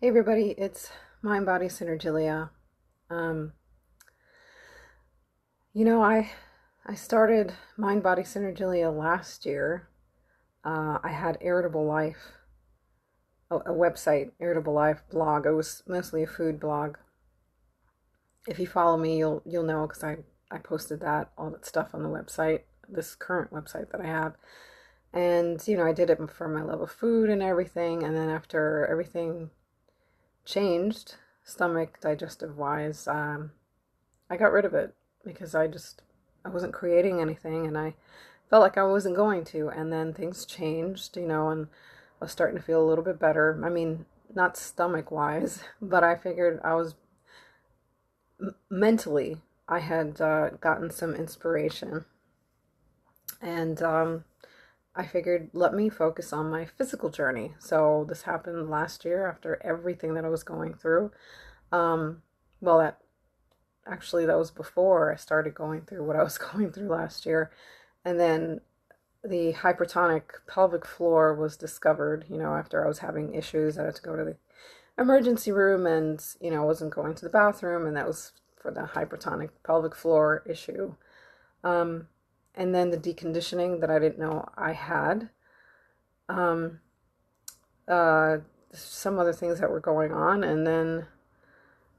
Hey everybody, it's Mind Body Synergilia. Um, I started Mind Body Synergilia last year. I had Irritable Life, a website, Irritable Life blog. It was mostly a food blog. If you follow me, you'll know because I posted all that stuff on the website, this current website that I have. And I did it for my love of food and everything. And then after everything changed, stomach digestive wise, I got rid of it because I wasn't creating anything and I felt like I wasn't going to. And then things changed, and I was starting to feel a little bit better. I mean, not stomach wise, but I figured I was mentally, I had gotten some inspiration. And I figured, let me focus on my physical journey. So this happened last year after everything that I was going through. Um, well, that was before I started going through what I was going through last year. And then the hypertonic pelvic floor was discovered, after I was having issues. I had to go to the emergency room and, I wasn't going to the bathroom, and that was for the hypertonic pelvic floor issue. Um, and then the deconditioning that I didn't know I had. Um, uh, some other things that were going on, and then,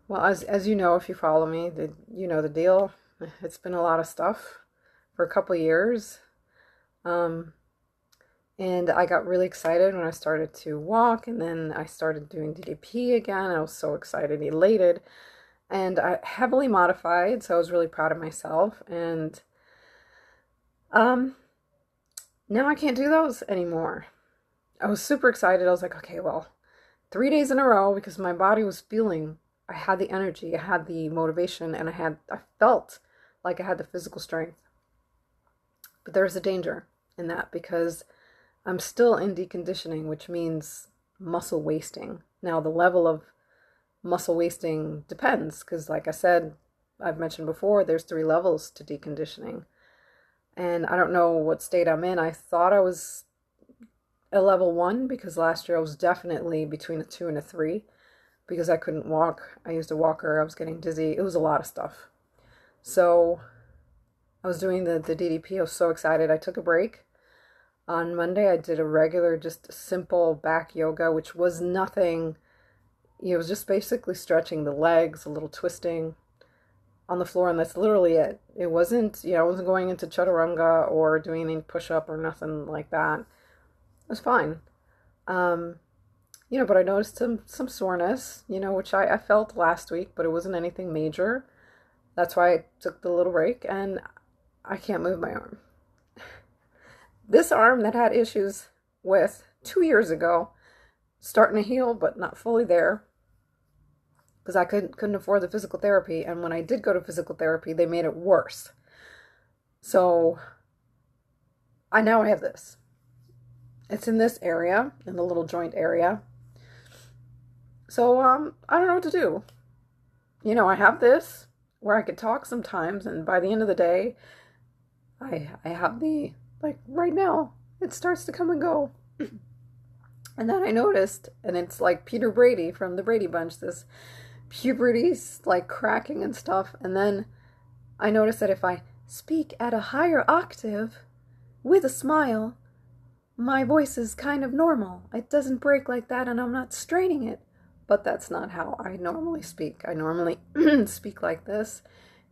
well, as you know, if you follow me, you know the deal. It's been a lot of stuff for a couple of years. Um, and I got really excited when I started to walk, and then I started doing DDP again. I was so excited, elated, and I heavily modified, so I was really proud of myself. And um, now I can't do those anymore. I was super excited. I was like, okay, well, 3 days in a row, because my body was feeling, I had the energy, I had the motivation, and I felt like I had the physical strength. But there's a danger in that because I'm still in deconditioning, which means muscle wasting. Now, the level of muscle wasting depends because, like I said, I've mentioned before, there's 3 levels to deconditioning. And I don't know what state I'm in. I thought I was a level 1 because last year I was definitely between a 2 and a 3 because I couldn't walk. I used a walker. I was getting dizzy. It was a lot of stuff. So I was doing the DDP. I was so excited. I took a break. On Monday, I did a regular, just simple back yoga, which was nothing. It was just basically stretching the legs, a little twisting on the floor, and that's literally it. It wasn't, I wasn't going into chaturanga or doing any push-up or nothing like that. It was fine. Um, but I noticed some soreness, which I felt last week, but it wasn't anything major. That's why I took the little break, and I can't move my arm. This arm that had issues with 2 years ago, starting to heal, but not fully there, because I couldn't afford the physical therapy. And when I did go to physical therapy, they made it worse. So I have this. It's in this area, in the little joint area. So I don't know what to do. I have this where I could talk sometimes, and by the end of the day, I have the, like right now, it starts to come and go. And then I noticed, and it's like Peter Brady from the Brady Bunch, this puberty's like cracking and stuff. And then I noticed that if I speak at a higher octave with a smile, my voice is kind of normal. It doesn't break like that, and I'm not straining it. But that's not how I normally speak. I normally speak like this,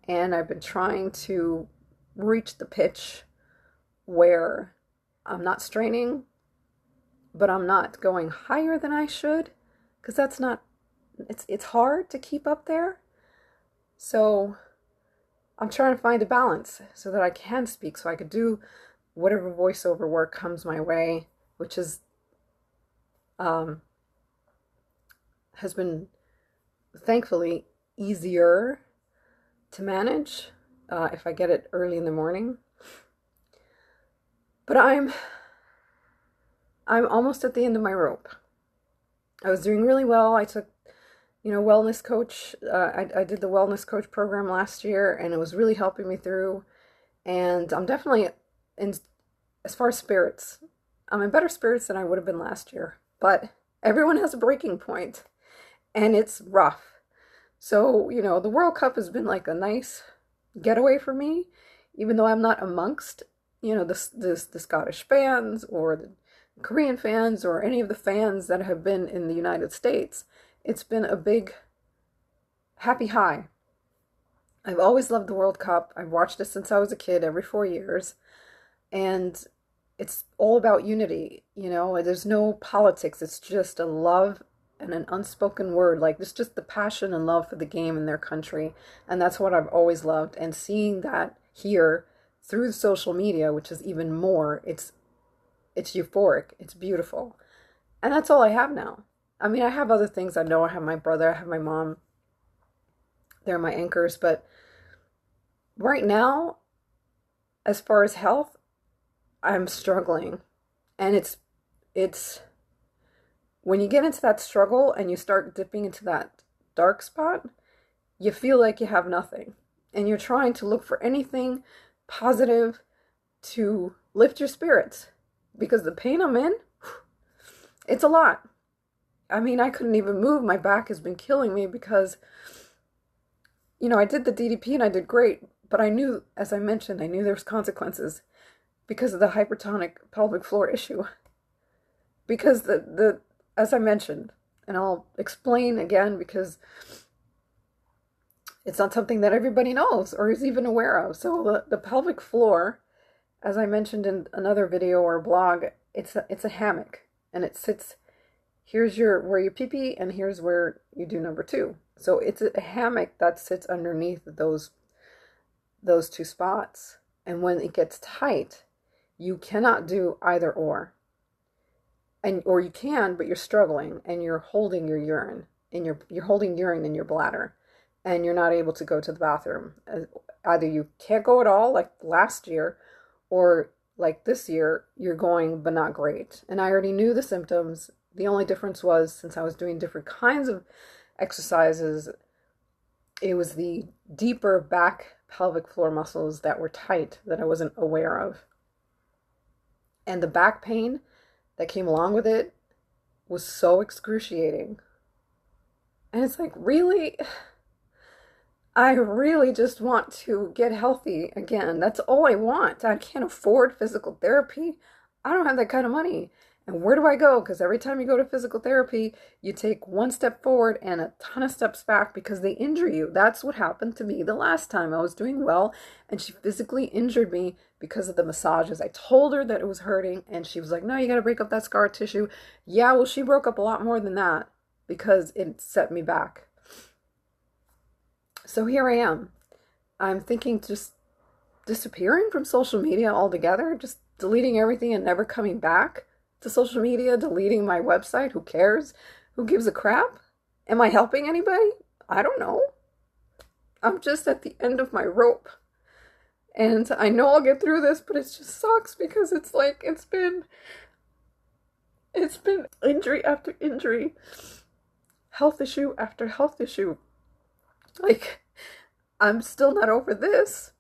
and I've been trying to reach the pitch where I'm not straining, but I'm not going higher than I should, because that's not, it's hard to keep up there. So I'm trying to find a balance so that I can speak, so I could do whatever voiceover work comes my way, which is has been thankfully easier to manage if I get it early in the morning. But I'm almost at the end of my rope. I was doing really well. I took, wellness coach. I did the wellness coach program last year, and it was really helping me through. And I'm definitely in, as far as spirits, I'm in better spirits than I would have been last year. But everyone has a breaking point. and it's rough. So, the World Cup has been like a nice getaway for me, even though I'm not amongst, the Scottish fans or the Korean fans or any of the fans that have been in the United States. It's been a big happy high. I've always loved the World Cup. I've watched it since I was a kid every 4 years. And it's all about unity, There's no politics. It's just a love and an unspoken word. Like, it's just the passion and love for the game in their country. And that's what I've always loved. And seeing that here through social media, which is even more, it's euphoric. It's beautiful. And that's all I have now. I mean, I have other things. I know I have my brother, I have my mom. They're my anchors. But right now, as far as health, I'm struggling. And it's when you get into that struggle and you start dipping into that dark spot, you feel like you have nothing. And you're trying to look for anything positive to lift your spirits. Because the pain I'm in, it's a lot. I mean, I couldn't even move. My back has been killing me because, I did the DDP and I did great. But I knew, as I mentioned, I knew there was consequences because of the hypertonic pelvic floor issue. Because as I mentioned, and I'll explain again because it's not something that everybody knows or is even aware of. So the pelvic floor, as I mentioned in another video or blog, it's a hammock, and it sits, here's where you pee-pee, and here's where you do number 2. So it's a hammock that sits underneath those two spots. And when it gets tight, you cannot do either or. Or you can, but you're struggling and you're holding your urine you're holding urine in your bladder, and you're not able to go to the bathroom. Either you can't go at all, like last year, or like this year, you're going, but not great. And I already knew the symptoms. The only difference was, since I was doing different kinds of exercises, it was the deeper back pelvic floor muscles that were tight that I wasn't aware of. And the back pain that came along with it was so excruciating. And it's like, really? I really just want to get healthy again. That's all I want. I can't afford physical therapy. I don't have that kind of money. And where do I go? Because every time you go to physical therapy, you take one step forward and a ton of steps back because they injure you. That's what happened to me the last time. I was doing well, and she physically injured me because of the massages. I told her that it was hurting, and she was like, no, you got to break up that scar tissue. Yeah, well, she broke up a lot more than that because it set me back. So here I am. I'm thinking just disappearing from social media altogether, just deleting everything and never coming back to social media, deleting my website. Who cares? Who gives a crap? Am I helping anybody? I don't know. I'm just at the end of my rope. And I know I'll get through this, but it just sucks because it's like it's been injury after injury, health issue after health issue. Like, I'm still not over this.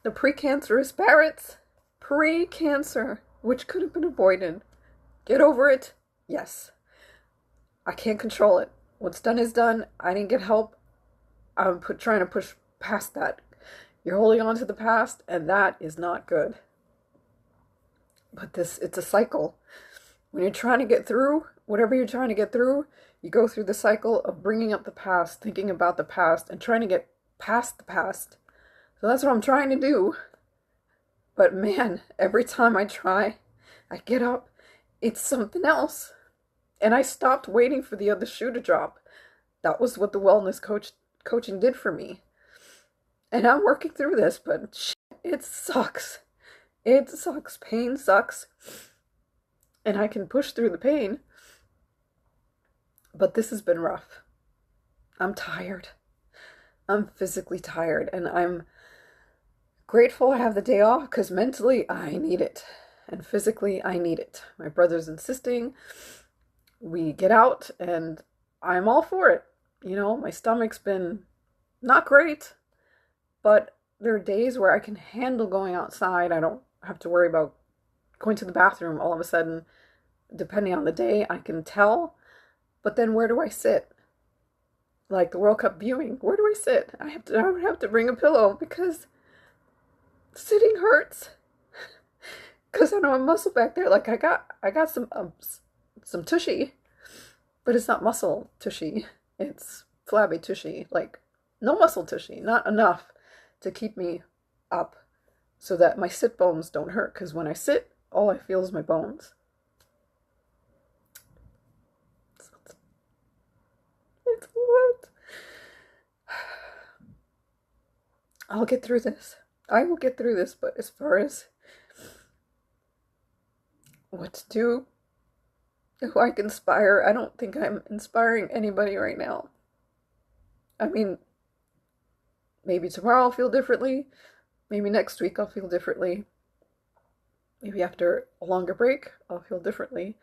The precancerous Barrett's. Pre-cancer, which could have been avoided. Get over it? Yes. I can't control it. What's done is done. I didn't get help. I'm trying to push past that. You're holding on to the past, and that is not good. But it's a cycle. When you're trying to get through, whatever you're trying to get through, you go through the cycle of bringing up the past, thinking about the past, and trying to get past the past. So that's what I'm trying to do. But man, every time I try, I get up, it's something else. And I stopped waiting for the other shoe to drop. That was what the wellness coaching did for me. And I'm working through this, but shit, it sucks. It sucks. Pain sucks. And I can push through the pain. But this has been rough. I'm tired. I'm physically tired. And I'm grateful I have the day off because mentally I need it. And physically I need it. My brother's insisting we get out, and I'm all for it. My stomach's been not great, but there are days where I can handle going outside. I don't have to worry about going to the bathroom all of a sudden. Depending on the day, I can tell. But then where do I sit? Like the World Cup viewing, where do I sit? I would have to bring a pillow because sitting hurts. Because I know my muscle back there. Like I got some tushy, but it's not muscle tushy. It's flabby tushy. Like no muscle tushy, not enough to keep me up so that my sit bones don't hurt. Because when I sit, all I feel is my bones. It's what? I'll get through this. I will get through this, but as far as what to do, who I can inspire, I don't think I'm inspiring anybody right now. I mean, maybe tomorrow I'll feel differently. Maybe next week I'll feel differently. Maybe after a longer break I'll feel differently.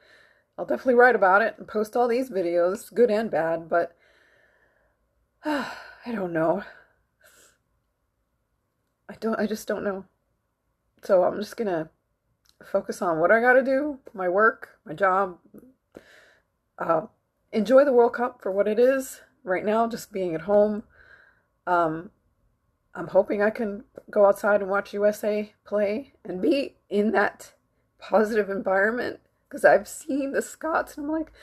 I'll definitely write about it and post all these videos, good and bad, but I don't know. I just don't know. So I'm just gonna focus on what I gotta do, my work, my job, enjoy the World Cup for what it is right now, just being at home. Um, I'm hoping I can go outside and watch USA play and be in that positive environment because I've seen the Scots and I'm like,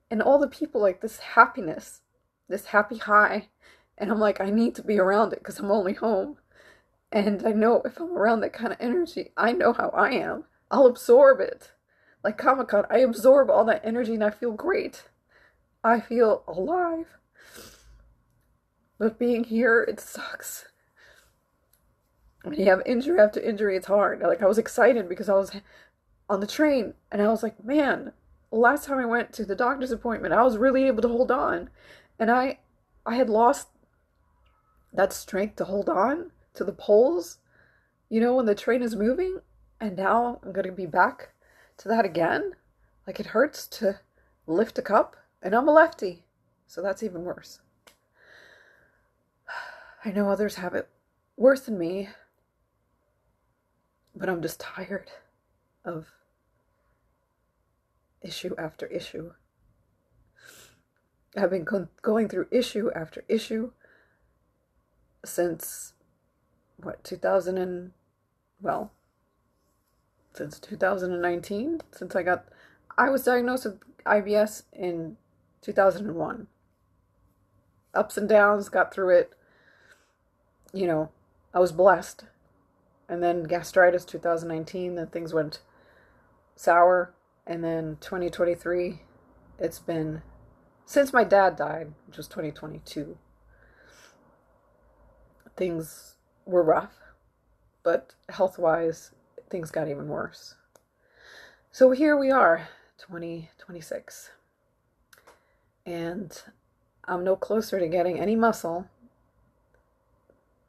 and all the people like this happiness, this happy high. And I'm like, I need to be around it because I'm only home. And I know if I'm around that kind of energy, I know how I am. I'll absorb it. Like Comic-Con, I absorb all that energy and I feel great. I feel alive. But being here, it sucks. When you have injury after injury, it's hard. Like I was excited because I was on the train and I was like, man, last time I went to the doctor's appointment, I was really able to hold on. And I had lost that strength to hold on to the poles, you know, when the train is moving. And now I'm going to be back to that again. Like it hurts to lift a cup. And I'm a lefty, so that's even worse. I know others have it worse than me, but I'm just tired of issue after issue. I've been going through issue after issue since, what, since 2019, since I was diagnosed with IBS in 2001. Ups and downs, got through it. You know, I was blessed. And then gastritis 2019, then things went sour. And then 2023, it's been, since my dad died, which was 2022, things were rough. But health-wise, things got even worse. So here we are, 2026. And I'm no closer to getting any muscle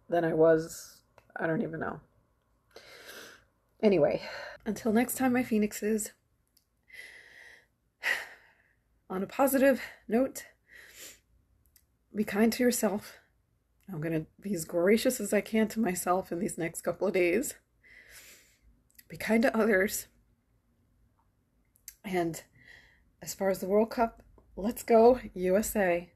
than I was, I don't even know. Anyway, until next time, my phoenixes, on a positive note, be kind to yourself. I'm going to be as gracious as I can to myself in these next couple of days. Be kind to others. And as far as the World Cup, let's go USA.